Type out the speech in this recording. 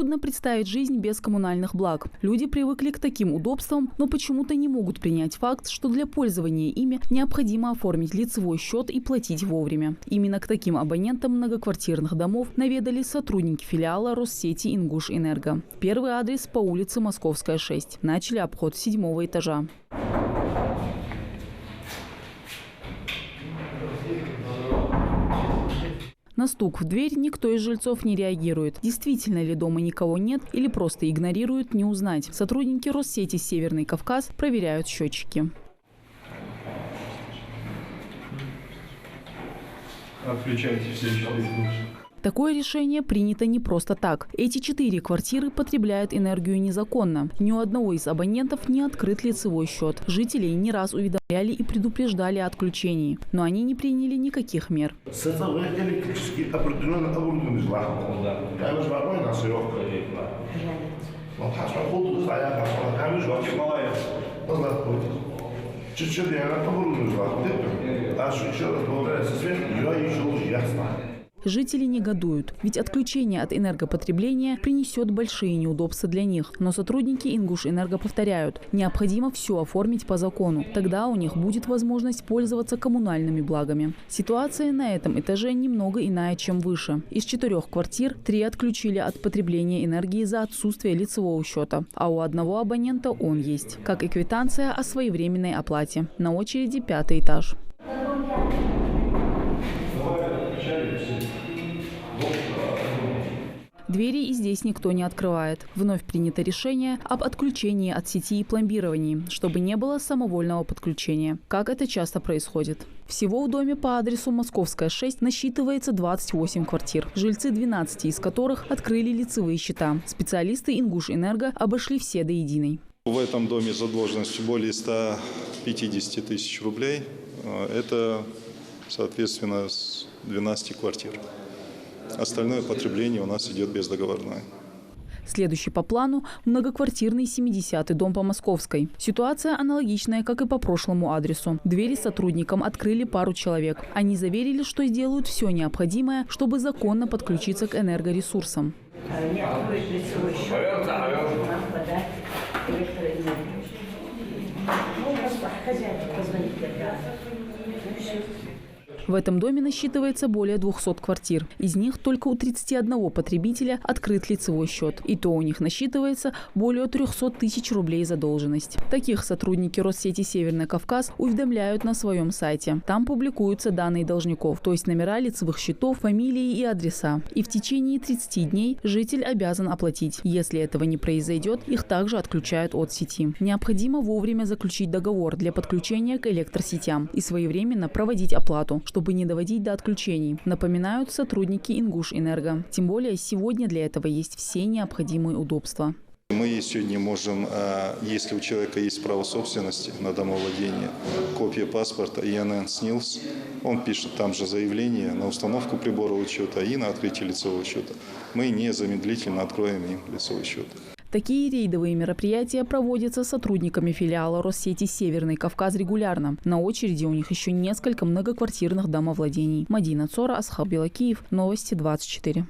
Трудно представить жизнь без коммунальных благ. Люди привыкли к таким удобствам, но почему-то не могут принять факт, что для пользования ими необходимо оформить лицевой счет и платить вовремя. Именно к таким абонентам многоквартирных домов наведались сотрудники филиала Россети «Ингушэнерго». Первый адрес по улице Московская, 6. Начали обход 7-го этажа. На стук в дверь никто из жильцов не реагирует. Действительно ли дома никого нет или просто игнорируют, не узнать. Сотрудники Россети «Северный Кавказ» проверяют счетчики. Отключайте все счеты. Такое решение принято не просто так. Эти 4 квартиры потребляют энергию незаконно. Ни у одного из абонентов не открыт лицевой счет. Жителей не раз уведомляли и предупреждали о отключении. Но они не приняли никаких мер. Жители негодуют, ведь отключение от энергопотребления принесет большие неудобства для них. Но сотрудники «Ингушэнерго» повторяют, необходимо все оформить по закону. Тогда у них будет возможность пользоваться коммунальными благами. Ситуация на этом этаже немного иная, чем выше. Из 4 квартир 3 отключили от потребления энергии за отсутствие лицевого счета, а у одного абонента он есть. Как и квитанция о своевременной оплате. На очереди 5-й этаж. Двери и здесь никто не открывает. Вновь принято решение об отключении от сети и пломбировании, чтобы не было самовольного подключения, как это часто происходит. Всего в доме по адресу Московская, 6 насчитывается 28 квартир, жильцы 12 из которых открыли лицевые счета. Специалисты «Ингушэнерго» обошли все до единой. В этом доме задолженность более 150 тысяч рублей. Это, соответственно, с 12 квартир. Остальное потребление у нас идет бездоговорное. Следующий по плану – многоквартирный 70-й дом по Московской. Ситуация аналогичная, как и по прошлому адресу. Двери сотрудникам открыли пару человек. Они заверили, что сделают все необходимое, чтобы законно подключиться к энергоресурсам. В этом доме насчитывается более 200 квартир. Из них только у 31 потребителя открыт лицевой счет. И то у них насчитывается более 300 тысяч рублей задолженность. Таких сотрудники Россети «Северный Кавказ» уведомляют на своем сайте. Там публикуются данные должников, то есть номера лицевых счетов, фамилии и адреса. И в течение 30 дней житель обязан оплатить. Если этого не произойдет, их также отключают от сети. Необходимо вовремя заключить договор для подключения к электросетям и своевременно проводить оплату, чтобы не доводить до отключений, напоминают сотрудники «Ингушэнерго». Тем более сегодня для этого есть все необходимые удобства. Мы сегодня можем, если у человека есть право собственности на домовладение, копия паспорта и ИНН-СНИЛС, он пишет там же заявление на установку прибора учета и на открытие лицевого счета. Мы незамедлительно откроем им лицевой счет. Такие рейдовые мероприятия проводятся сотрудниками филиала Россети «Северный Кавказ» регулярно. На очереди у них еще несколько многоквартирных домовладений. Мадина Цора, Асхаб Белакиев. Новости 24.